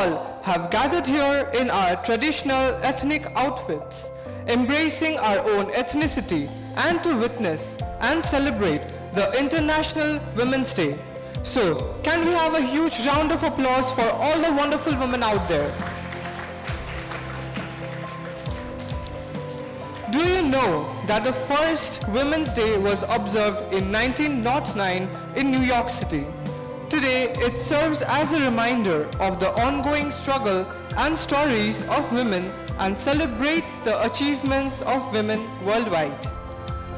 all have gathered here in our traditional ethnic outfits, embracing our own ethnicity, and to witness and celebrate the International Women's Day. So, can we have a huge round of applause for all the wonderful women out there? Do you know that the first Women's Day was observed in 1909 in New York City? Today, it serves as a reminder of the ongoing struggle and stories of women and celebrates the achievements of women worldwide.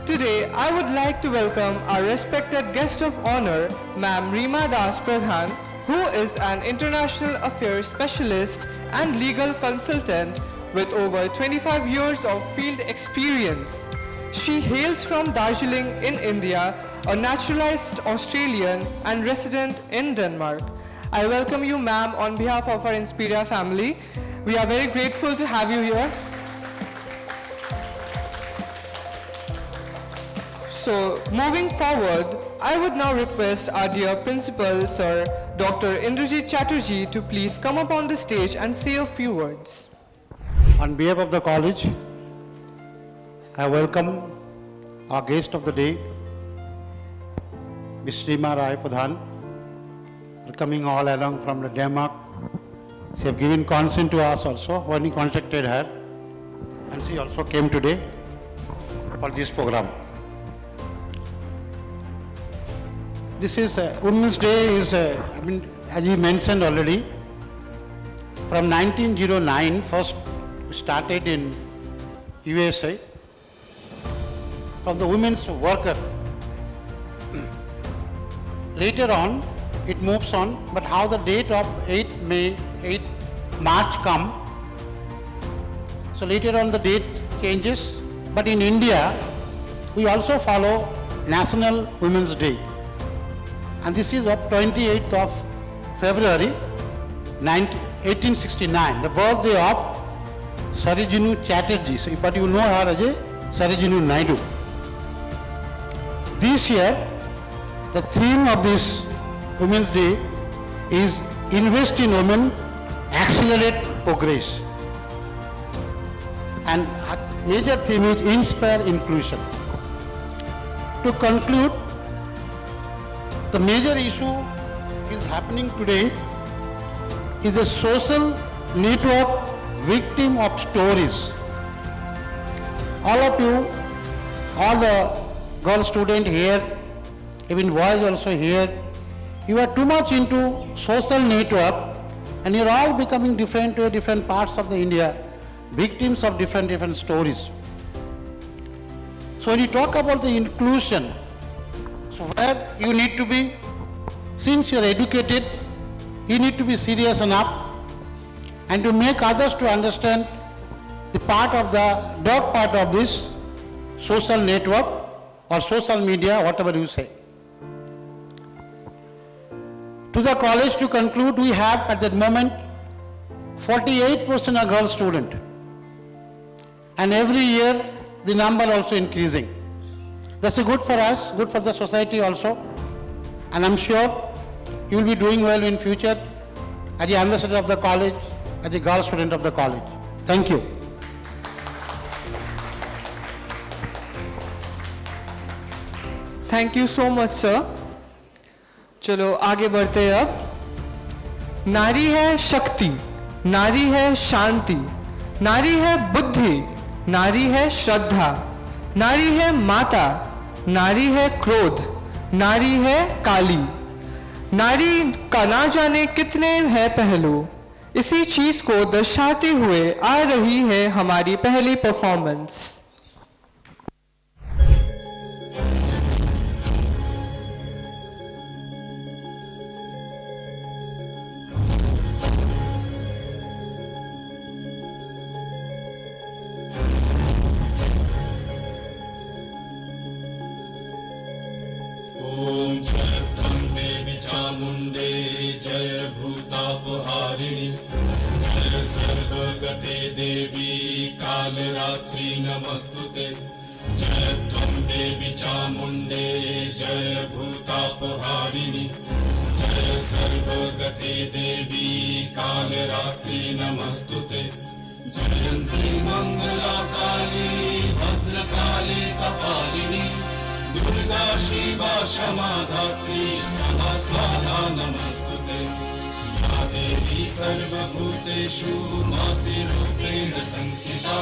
Today, I would like to welcome our respected guest of honor, Ma'am Reema Das Pradhan, who is an international affairs specialist and legal consultant with over 25 years of field experience. She hails from Darjeeling in India, a naturalized Australian and resident in Denmark. I welcome you, ma'am, on behalf of our Inspiria family. We are very grateful to have you here. So, moving forward, I would now request our dear principal, Sir Dr. Indrajit Chatterjee, to please come up on the stage and say a few words. On behalf of the college, I welcome our guest of the day, Ms. Reema Pradhan, for coming all along from the Denmark. She have given consent to us also when we contacted her, and she also came today for this program. This is Women's Day is, as you mentioned already, from 1909, first started in USA, from the women's worker. Later on, it moves on, but how the date of 8th March come, so later on the date changes, but in India, we also follow National Women's Day. And this is of 28th of February, 1869, the birthday of Sarojini Chatterjee, so, but you know her as a Sarojini Naidu. This year, the theme of this Women's Day is Invest in Women, Accelerate Progress. And major theme is Inspire Inclusion. To conclude, the major issue is happening today is a social network victim of stories. All of you, all the girl students here, even boys also here, you are too much into social network and you are all becoming different parts of the India, victims of different stories. So when you talk about the inclusion, so where you need to be, since you are educated, you need to be serious enough and to make others to understand the part of the dark part of this social network or social media, whatever you say. To the college, to conclude, we have at that moment 48% are girl student, and every year the number also increasing. That's good for us, good for the society also, and I'm sure you will be doing well in future as the ambassador of the college, as a girl student of the college. Thank you. Thank you so much, sir. चलो आगे बढ़ते हैं अब। नारी है शक्ति, नारी है शांति, नारी है बुद्धि, नारी है श्रद्धा, नारी है माता, नारी है क्रोध, नारी है काली। नारी का ना जाने कितने हैं पहलू, इसी चीज को दर्शाते हुए आ रही है हमारी पहली परफॉर्मेंस। जय सर्वगते देवी कालरात्रि नमस्तुते। जय त्वं देवी चामुण्डे जय भूतापहारिणि। जय सर्वगते देवी कालरात्रि नमस्तुते जयन्ती मंगला काली भद्रकाली कपालिनी दुर्गा शिवा क्षमा धात्री स्वाहा स्वाहा नमस्तुते या देवी सर्वभूतेषु मातृरूपेण संस्थिता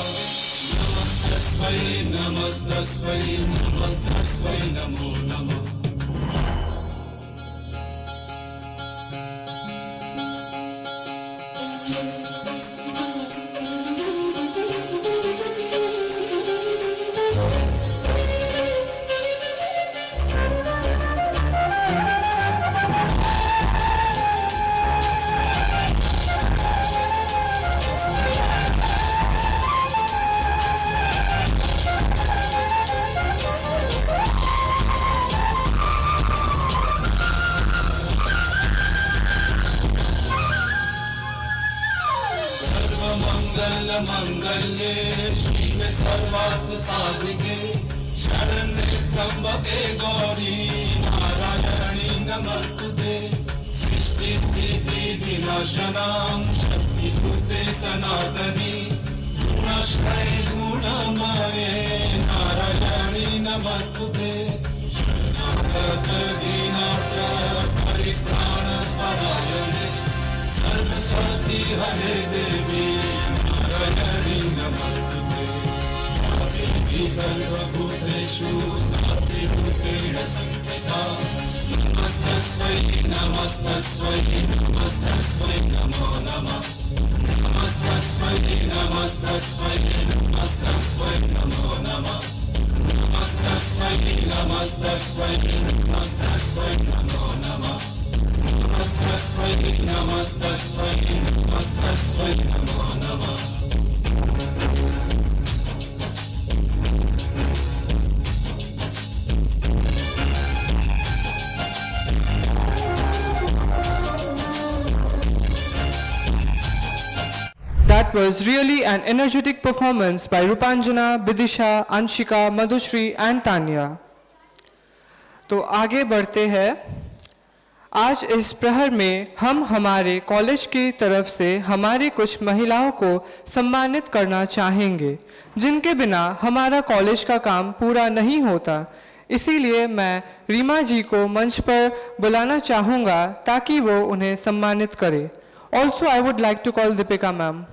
नमस्तस्मै नमस्तस्मै नमस्तस्मै नमो नमः मंगल्ये शिवे सर्वार्थ साधिके शरण्ये त्र्यंबके गौरी नारायणी नमस्तुते सृष्टि स्थिति विनाशनां शक्तिभूते सनातनी गुणाश्रये गुणमये नारायणी नमस्तुते शरणागत दीनार्थ परित्राण परायणे सरस्वती हरे देवी नारायणी नमस्तुते देवी सर्वभूतेषु मातृरूपेण संस्थिता नमस्तस्मै नमस्तस्मै नमस्तस्मै नमो नमः नमस्तस्मै नमस्तस्मै नमस्तस्मै नमो नमः नमस्तस्मै नमस्तस्मै नमस्तस्मै नमो नमः नमस्तस्मै नमस्तस्मै नमस्तस्मै नमो नमः That was really an energetic performance by Rupanjana, Bidisha, Anshika, Madhushri and Tanya. तो आगे बढ़ते हैं. आज इस प्रहर में हम हमारे कॉलेज की तरफ से हमारी कुछ महिलाओं को सम्मानित करना चाहेंगे जिनके बिना हमारा कॉलेज का काम पूरा नहीं होता. इसीलिए मैं रीमा जी को मंच पर बुलाना चाहूँगा ताकि वो उन्हें सम्मानित करे. Also I would like to call Deepika ma'am.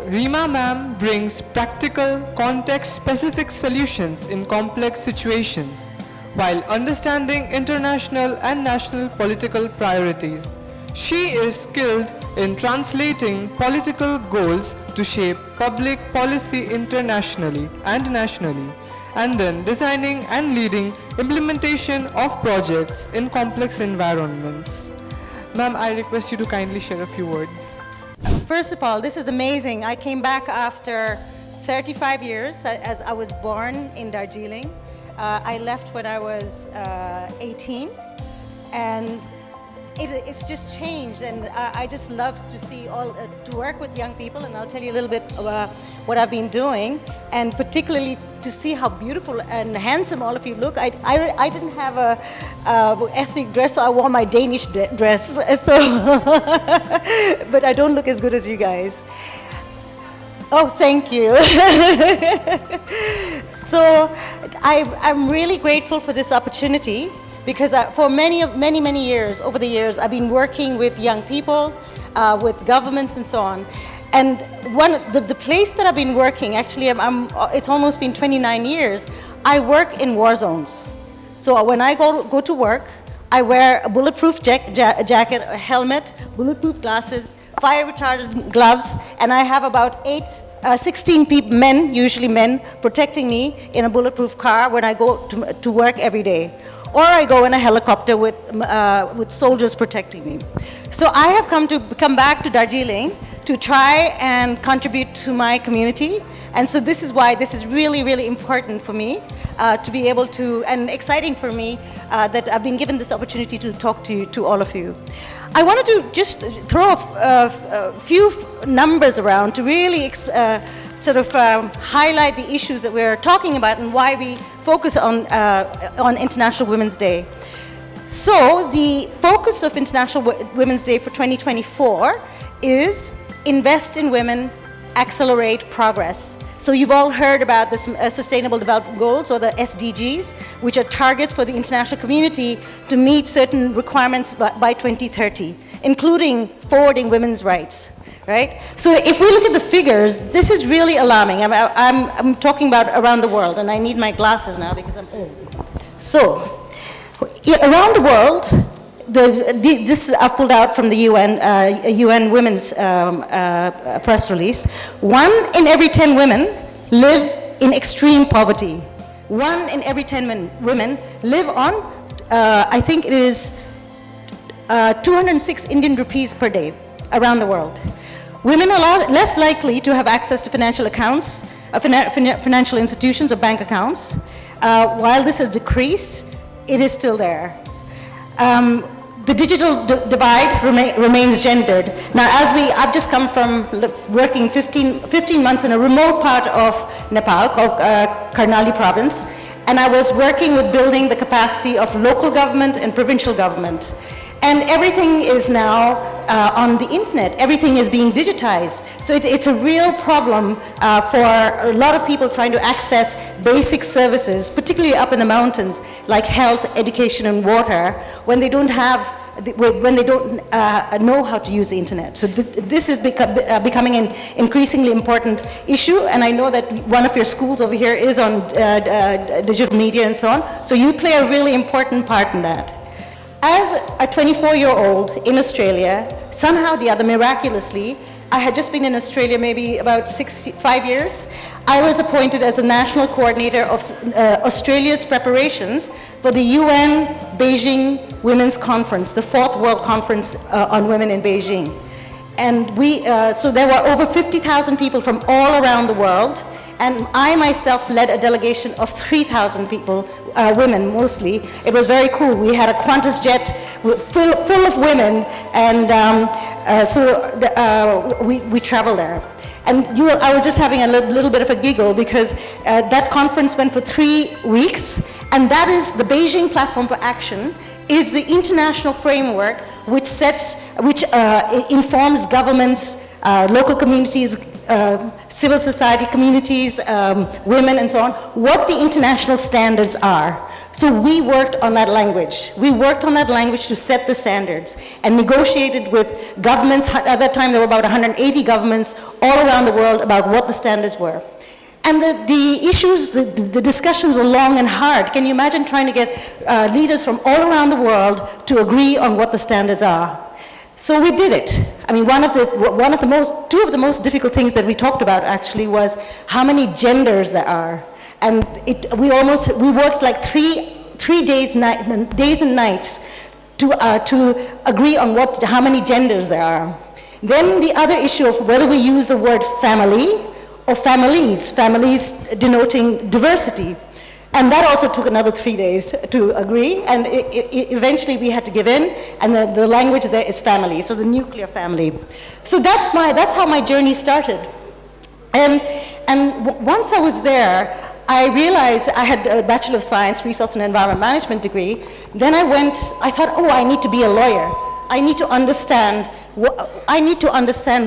Reema ma'am brings practical, context-specific solutions in complex situations while understanding international and national political priorities. She is skilled in translating political goals to shape public policy internationally and nationally, and then designing and leading implementation of projects in complex environments. Ma'am, I request you to kindly share a few words. First of all, this is amazing. I came back after 35 years, as I was born in Darjeeling. I left when I was 18, and it's just changed, and I just love to see to work with young people, and I'll tell you a little bit about what I've been doing, and particularly to see how beautiful and handsome all of you look. I didn't have a ethnic dress, so I wore my Danish dress, so but I don't look as good as you guys. Oh, thank you. So I'm really grateful for this opportunity, because for many years, over the years, I've been working with young people, with governments and so on. And the place that I've been working, actually, it's almost been 29 years, I work in war zones. So when I go to work, I wear a bulletproof jacket, a helmet, bulletproof glasses, fire retardant gloves, and I have about 16 people, men, usually men, protecting me in a bulletproof car when I go to work every day. Or I go in a helicopter with soldiers protecting me. So I have come back to Darjeeling to try and contribute to my community. And so this is why this is really important for me to be able to, and exciting for me that I've been given this opportunity to talk to all of you. I wanted to just throw a few numbers around to really highlight the issues that we're talking about and why we focus on International Women's Day. So the focus of International Women's Day for 2024 is invest in women, accelerate progress. So you've all heard about the Sustainable Development Goals, or the SDGs, which are targets for the international community to meet certain requirements by 2030, including forwarding women's rights. Right? So if we look at the figures, this is really alarming. I'm talking about around the world, and I need my glasses now because I'm old. So, around the world, this I've pulled out from the UN Women's press release. 1 in every 10 women live in extreme poverty. 1 in every 10 women live on, I think it is 206 Indian rupees per day around the world. Women are less likely to have access to financial accounts, financial institutions or bank accounts. While this has decreased, it is still there. The digital divide remains gendered. Now, I've just come from working 15 months in a remote part of Nepal called Karnali province, and I was working with building the capacity of local government and provincial government. And everything is now on the internet. Everything is being digitized. So it's a real problem for a lot of people trying to access basic services, particularly up in the mountains, like health, education, and water, when they don't know how to use the internet. So this is becoming an increasingly important issue, and I know that one of your schools over here is on digital media and so on. So you play a really important part in that. As a 24-year-old in Australia, somehow or the other, miraculously, I had just been in Australia maybe about 5 years. I was appointed as a national coordinator of Australia's preparations for the UN Beijing Women's Conference, the 4th World Conference on Women in Beijing. And so there were over 50,000 people from all around the world, and I myself led a delegation of 3,000 people, women mostly. It was very cool. We had a Qantas jet full of women, and we traveled there. And I was just having a little bit of a giggle because that conference went for 3 weeks, and that is the Beijing Platform for Action, is the international framework which informs governments, local communities, civil society communities, women and so on, what the international standards are. So we worked on that language. We worked on that language to set the standards and negotiated with governments. At that time there were about 180 governments all around the world about what the standards were. And the issues, the discussions were long and hard. Can you imagine trying to get leaders from all around the world to agree on what the standards are? So we did it. I mean, two of the most difficult things that we talked about actually was how many genders there are. And we worked like three days and nights to agree on how many genders there are. Then the other issue of whether we use the word family or families denoting diversity. And that also took another 3 days to agree, and eventually we had to give in, and the language there is family, so the nuclear family. So that's how my journey started. And once I was there, I realized I had a Bachelor of Science, Resource and Environment Management degree. Then I thought, oh, I need to be a lawyer. I need to understand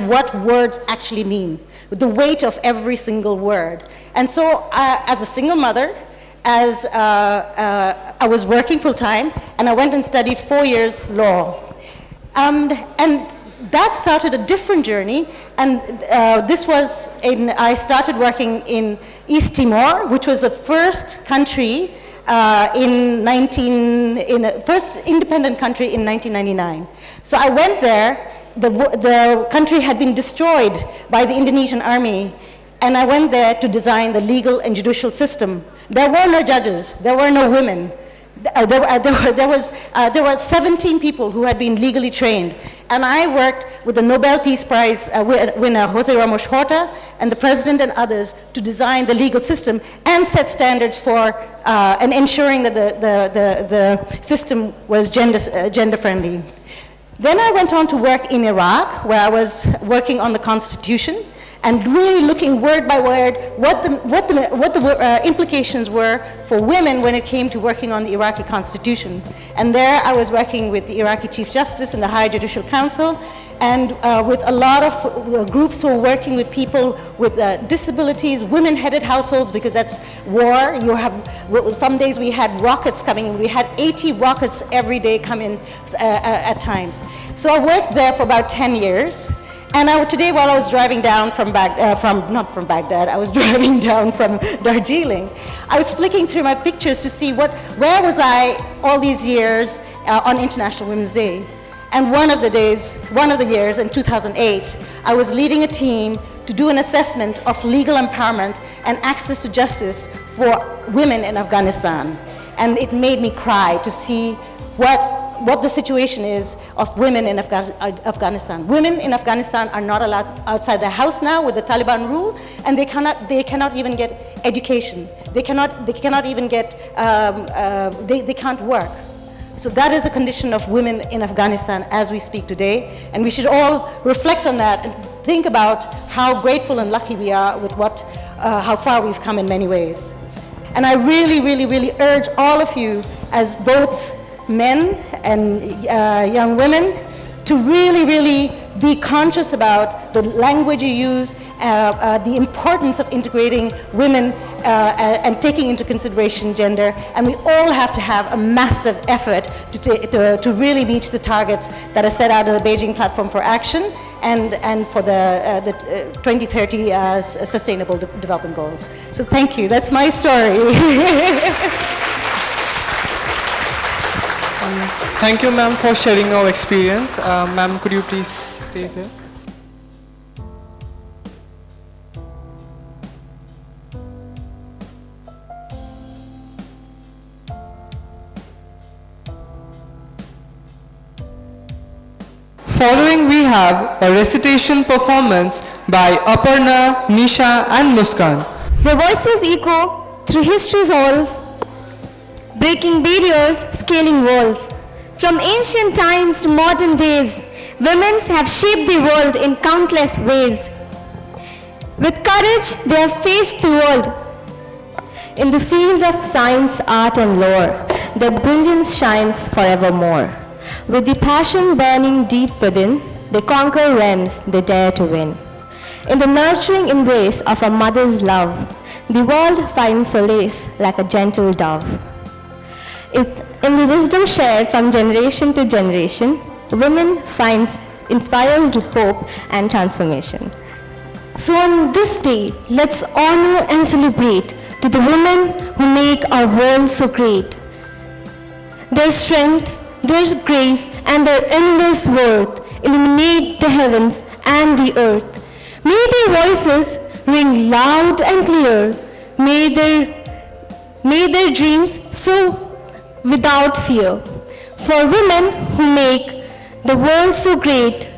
what words actually mean, the weight of every single word. And so as a single mother, I was working full time, and I went and studied 4 years law. And that started a different journey, and I started working in East Timor, which was the first country first independent country in 1999. So I went there. The country had been destroyed by the Indonesian army, and I went there to design the legal and judicial system. There were no judges, there were no women. There were 17 people who had been legally trained, and I worked with the Nobel Peace Prize winner Jose Ramos Horta and the president and others to design the legal system and set standards for and ensuring that the system was gender friendly. Then I went on to work in Iraq, where I was working on the Constitution and really looking word by word what the implications were for women when it came to working on the Iraqi Constitution. And there I was working with the Iraqi Chief Justice and the High Judicial Council, and with a lot of groups who are working with people with disabilities, women-headed households, because that's war. Some days we had rockets coming in. We had 80 rockets every day come in at times. So I worked there for about 10 years. And today, while I was driving down not from Baghdad, I was driving down from Darjeeling, I was flicking through my pictures to see where was I all these years on International Women's Day. And one of the years in 2008, I was leading a team to do an assessment of legal empowerment and access to justice for women in Afghanistan. And it made me cry to see what the situation is of women in Afghanistan. Women in Afghanistan are not allowed outside their house now with the Taliban rule, and they cannot even get education. They cannot even get, they can't work. So that is the condition of women in Afghanistan as we speak today, and we should all reflect on that and think about how grateful and lucky we are with how far we've come in many ways. And I really, really, really urge all of you, as both men and young women, to really, really be conscious about the language you use, the importance of integrating women and taking into consideration gender. And we all have to have a massive effort to really reach the targets that are set out in the Beijing Platform for Action and for the 2030 Sustainable Development Goals. So thank you. That's my story. Thank you, ma'am, for sharing your experience. Ma'am, could you please stay there? Following, we have a recitation performance by Aparna, Nisha, and Muskan. Their voices echo through history's halls, breaking barriers, scaling walls. From ancient times to modern days, women have shaped the world in countless ways. With courage, they have faced the world. In the field of science, art, and lore, their brilliance shines forevermore. With the passion burning deep within, they conquer realms they dare to win. In the nurturing embrace of a mother's love, the world finds solace like a gentle dove. In the wisdom shared from generation to generation, women inspires hope and transformation. So on this day, let's honor and celebrate to the women who make our world so great. Their strength, their grace, and their endless worth illuminate the heavens and the earth. May their voices ring loud and clear. May their dreams soar without fear. For women who make the world so great,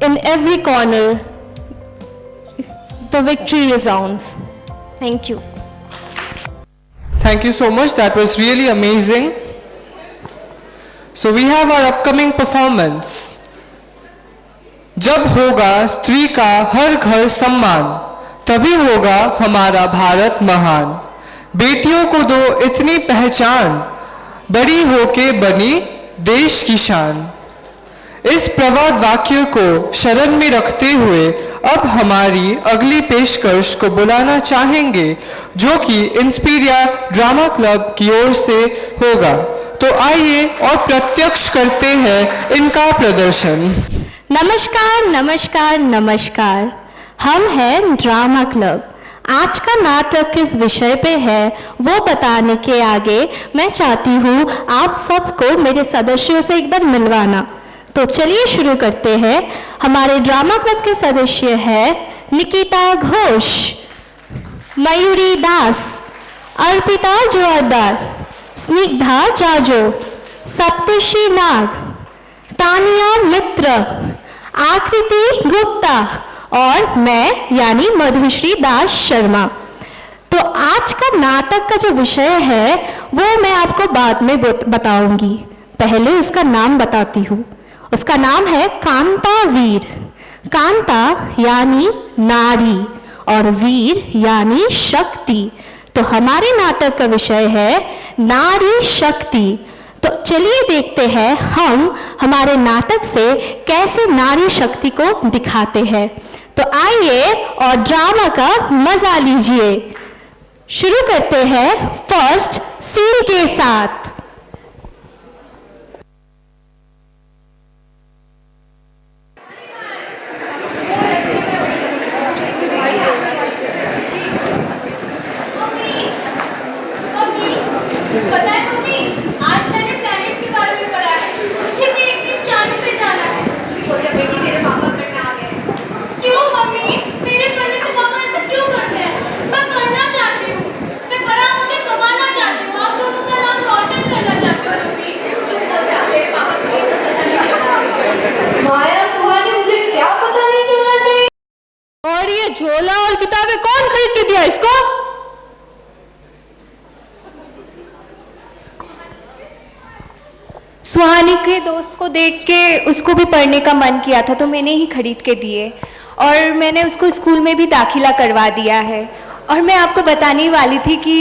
in every corner, the victory resounds. Thank you. Thank you so much. That was really amazing. So we have our upcoming performance. जब होगा स्त्री का हर घर सम्मान, तभी होगा हमारा भारत महान। बेटियों को दो इतनी पहचान, बड़ी होके बनी देश की शान। इस प्रवाद वाक्य को शरण में रखते हुए अब हमारी अगली पेशकश को बुलाना चाहेंगे, जो कि इंस्पीरिया ड्रामा क्लब की ओर से होगा। तो आइए और प्रत्यक्ष करते हैं इनका प्रदर्शन। नमस्कार नमस्कार नमस्कार, हम हैं ड्रामा क्लब। आज का नाटक किस विषय पे है वो बताने के आगे मैं चाहती हूँ आप सबको मेरे सदस्यों से एक बार मिलवाना। तो चलिए शुरू करते हैं। हमारे ड्रामा क्लब के सदस्य हैं निकिता घोष, मयूरी दास, अर्पिता जोरदार, स्निग्धा जाजो, सप्तषी नाग, तानिया मित्र, आकृति गुप्ता और मैं यानी मधुश्री दास शर्मा। तो आज का नाटक का जो विषय है वो मैं आपको बाद में बताऊंगी। पहले इसका नाम बताती हूँ। उसका नाम है कांता वीर। कांता यानी नारी और वीर यानी शक्ति। तो हमारे नाटक का विषय है नारी शक्ति। तो चलिए देखते हैं हम हमारे नाटक से कैसे नारी शक्ति को दिखाते हैं। तो आइए और ड्रामा का मजा लीजिए। शुरू करते हैं फर्स्ट सीन के साथ। झोला और किताबें कौन खरीद के दिया इसको? सुहानी के दोस्त को देख के उसको भी पढ़ने का मन किया था तो मैंने ही खरीद के दिए और मैंने उसको स्कूल में भी दाखिला करवा दिया है। और मैं आपको बताने ही वाली थी कि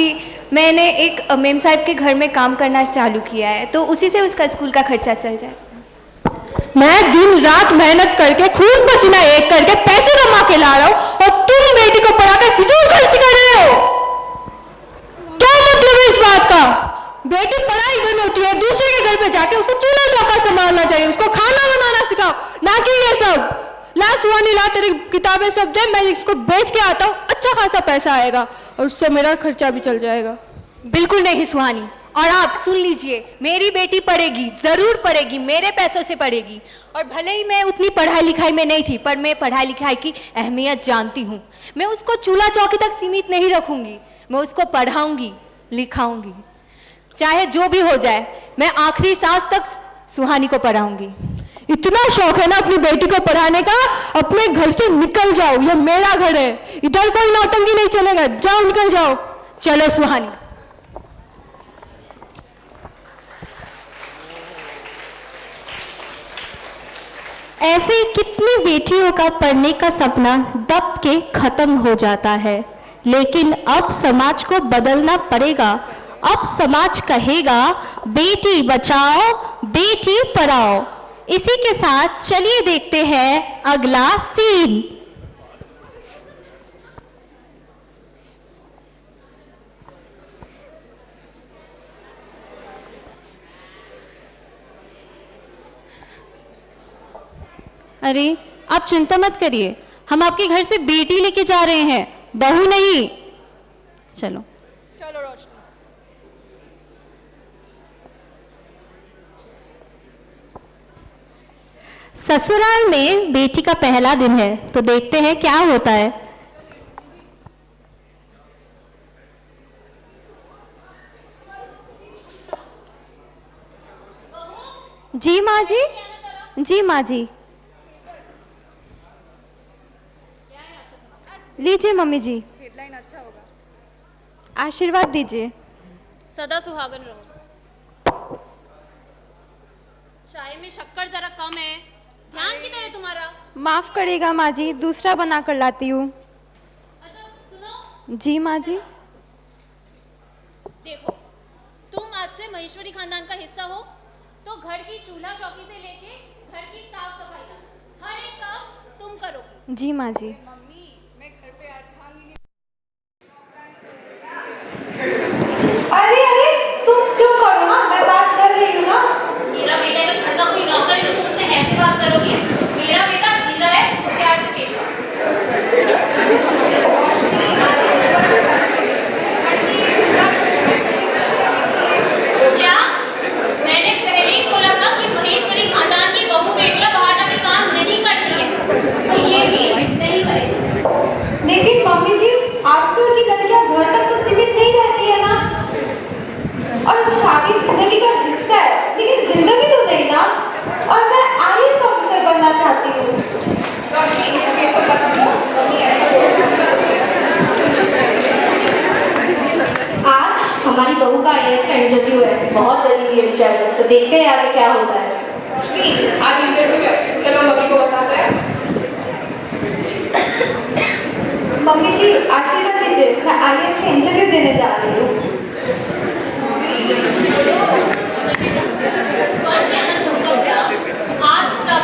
मैंने एक मेम साहब के घर में काम करना चालू किया है, तो उसी से उसका स्कूल का खर्चा चल जाए। मैं दिन रात मेहनत करके खून पसीना एक करके पैसे कमा के ला रहा हूँ और तुम बेटी को पढ़ाकर फिजूल खर्च कर रहे हो। क्या मतलब है इस बात का? बेटी पढ़ाई घर में होती है, दूसरे के घर पे जाके उसको चूल्हा चौका संभालना चाहिए, उसको खाना बनाना सिखाओ, ना कि ये सब। ला सुहानी ला, तेरी किताबें सब दे, मैं इसको बेच के आता हूँ, अच्छा खासा पैसा आएगा और उससे मेरा खर्चा भी चल जाएगा। बिल्कुल नहीं सुहानी, और आप सुन लीजिए, मेरी बेटी पढ़ेगी, जरूर पढ़ेगी, मेरे पैसों से पढ़ेगी। और भले ही मैं उतनी पढ़ाई लिखाई में नहीं थी, पर मैं पढ़ाई लिखाई की अहमियत जानती हूँ। मैं उसको चूल्हा चौकी तक सीमित नहीं रखूंगी, मैं उसको पढ़ाऊंगी, लिखाऊंगी, चाहे जो भी हो जाए, मैं आखिरी सांस तक सुहानी को पढ़ाऊंगी। इतना शौक है ना अपनी बेटी को पढ़ाने का, अपने घर से निकल जाओ, ये मेरा घर है, इधर कोई नौटंकी नहीं चलेगा, जाओ निकल जाओ। चलो सुहानी। ऐसे कितनी बेटियों का पढ़ने का सपना दब के खत्म हो जाता है, लेकिन अब समाज को बदलना पड़ेगा। अब समाज कहेगा बेटी बचाओ बेटी पढ़ाओ। इसी के साथ चलिए देखते हैं अगला सीन। अरे आप चिंता मत करिए, हम आपके घर से बेटी लेके जा रहे हैं, बहू नहीं। चलो चलो रोशनी। ससुराल में बेटी का पहला दिन है, तो देखते हैं क्या होता है। जी माँ जी, जी माँ जी। लीजिए मम्मी जी, आशीर्वाद दीजिए। सदा सुहागन रहो। चाय में शक्कर जरा कम है, ध्यान किधर है तुम्हारा? माफ करेगा माँ जी, दूसरा बना कर लाती हूँ। अच्छा सुनो। जी माँ जी। देखो, तुम आज से महेश्वरी खानदान का हिस्सा हो, तो घर की चूल्हा चौकी से लेके घर की साफ सफाई तक हर एक काम तुम करोगी। जी माँ जी। मम्मी मैं घर पे खाऊंगी नहीं। अरे अरे तुम चुप करो ना, मैं बात कर रही हूँ ना। मेरा बेटा अगर घर का कोई नौकर है तो तुम उससे ऐसे बात करोगी? मेरा बेटा हीरा है, तो प्यार से पेश आओ। क्या मैंने पहले ही बोला था कि महेश्वरी खानदान की बहू बेटियां बाहर जाके काम नहीं करती है, तो ये भी नहीं करेगी। लेकिन मम्मी जी, आजकल की लड़कियां घर तक तो सीमित नहीं रहती है ना। और शादी जिंदगी का हिस्सा है, लेकिन जिंदगी तो नहीं ना। और मैं आईएएस ऑफिसर बनना चाहती हूँ। आज हमारी बहू का आईएएस का इंटरव्यू है, बहुत डरी हुई है बेचारी, तो देखते हैं आगे क्या होता है। आज इंटरव्यू है, चलो मम्मी को बताते हैं। मम्मी जी आशीर्वाद दीजिए, मैं आईएएस का इंटरव्यू देने जा रही हूँ। आज तक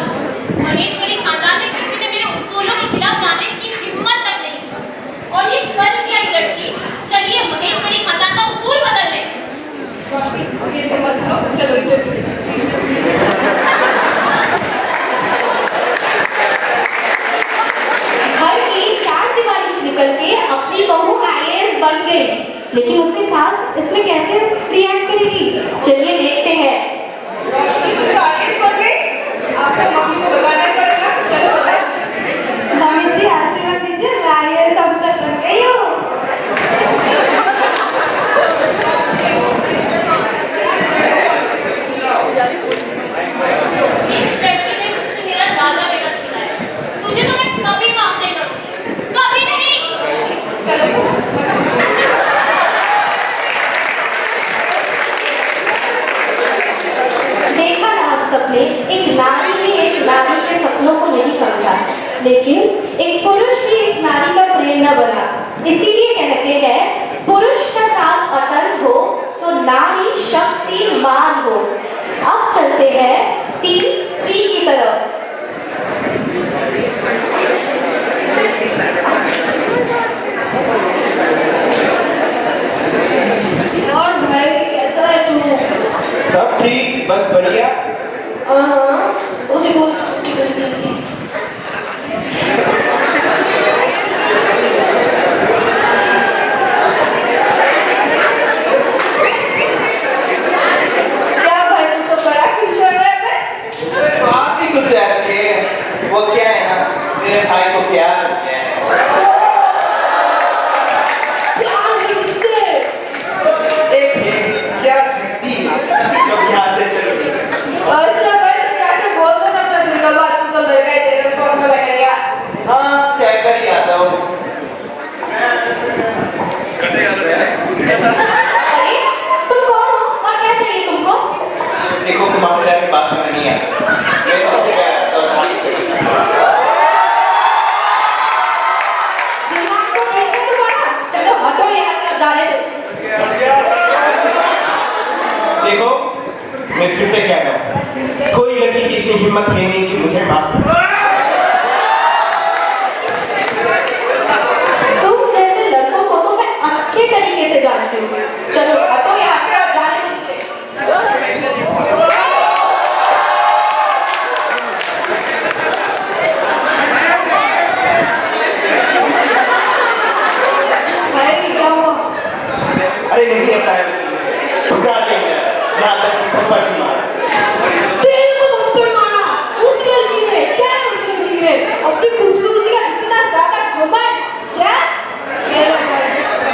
महेश्वरी खानदान में किसी ने मेरे उसूलों के खिलाफ जाने की हिम्मत तक नहीं की, और ये कर क्या लड़की? चलिए महेश्वरी खानदान का उसूल बदल लें। ये समझ लो, चलो इंटरव्यू। घर की चार दीवारी से निकल के अपनी बहू आईएएस बन गई, लेकिन उसकी सास इसमें कैसे रिएक्ट करेगी? चलिए देखते हैं। रोशनी तुम तो आईएएस बन गई, आपको मम्मी को बताना ही पड़ेगा। चलो बताओ। मम्मी जी आशीर्वाद दीजिए, मैं आईएएस ऑफिसर बन गई हूँ। इस लड़की ने मुझसे मेरा राजा बेटा छीना है, तुझे तो मैं कभी माफ नहीं करूंगी, कभी नहीं। देखा ना आप सबने, एक नारी भी एक नारी के सपनों को नहीं समझा, लेकिन एक पुरुष भी एक नारी का प्रेरणा बना। इसीलिए कहते हैं, पुरुष का साथ अटल हो तो नारी शक्तिमान हो। अब चलते हैं सीन 3 की तरफ। और भाई कैसा है तू? सब ठीक, बस बढ़िया। वो देखो, क्या भाई तू तो बड़ा खुश हो रहा है? बात ही कुछ ऐसी है, वो क्या है ना, मेरे भाई को प्यार हो गया है। प्यार किससे? एक ये क्या दिखती है जब यहाँ से चली गई। अच्छा भाई तो जाके बोल दो ना अपना दुर्गा बात, तू तो लड़का है, तेरे को कौन लगाएगा? हाँ कह कर ही आता हूँ। अरे तुम कौन हो और क्या चाहिए तुमको? देखो माफिया की बात करना नहीं आता, मैं तो उससे प्यार करता हूँ, शादी करता हूँ। दिमाग को ठीक है तुम्हारा? चलो हटो यहाँ से, जाने दो। देखो मैं फिर से कह रहा हूँ, कोई लड़की की इतनी हिम्मत है नहीं कि मुझे माफ कर। तुम जैसे लड़कों को तो मैं अच्छे तरीके से जानती हूँ। चलो हटो यहाँ से और जाने दो मुझे। भाई क्या हुआ? अरे नहीं आता है उसे, ठुकरा दिया मैंने, यहाँ तक कि थप्पड़ भी मारा। तेरे को थप्पड़ मारा? उस लड़की ने? क्या है उस लड़की में? अपनी खूबसूरती का इतना ज्यादा घमंड? क्या? ये लो भाई,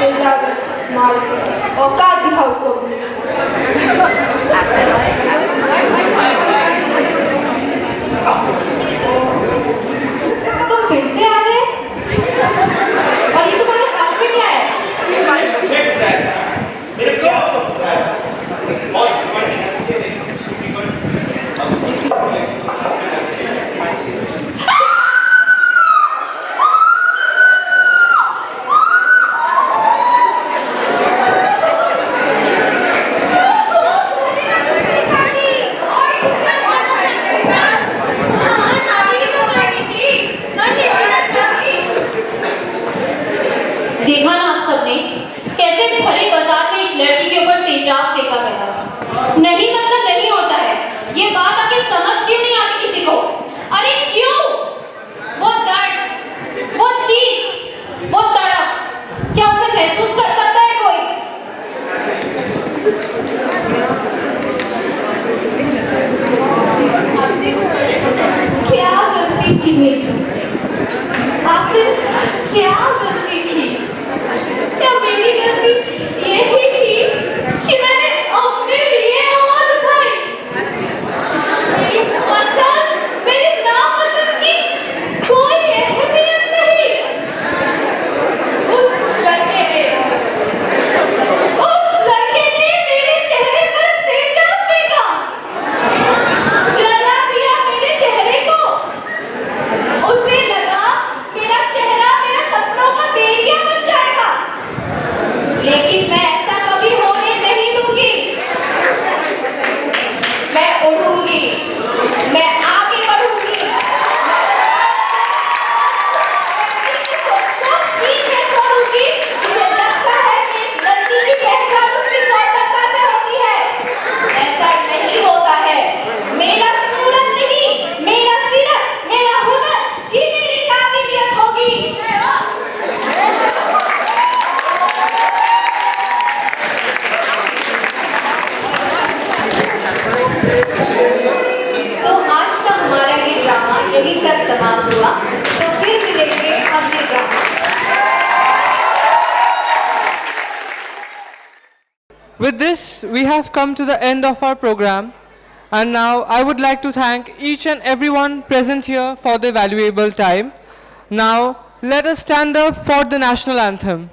ले जाओ, मार दो। औकात दिखाओ उसको अपनी। तुम फिर से आ गए? और ये तुम्हारे हाथ में क्या है? मेरे क्या With this, we have come to the end of our program. And now I would like to thank each and everyone present here for their valuable time. Now, let us stand up for the national anthem.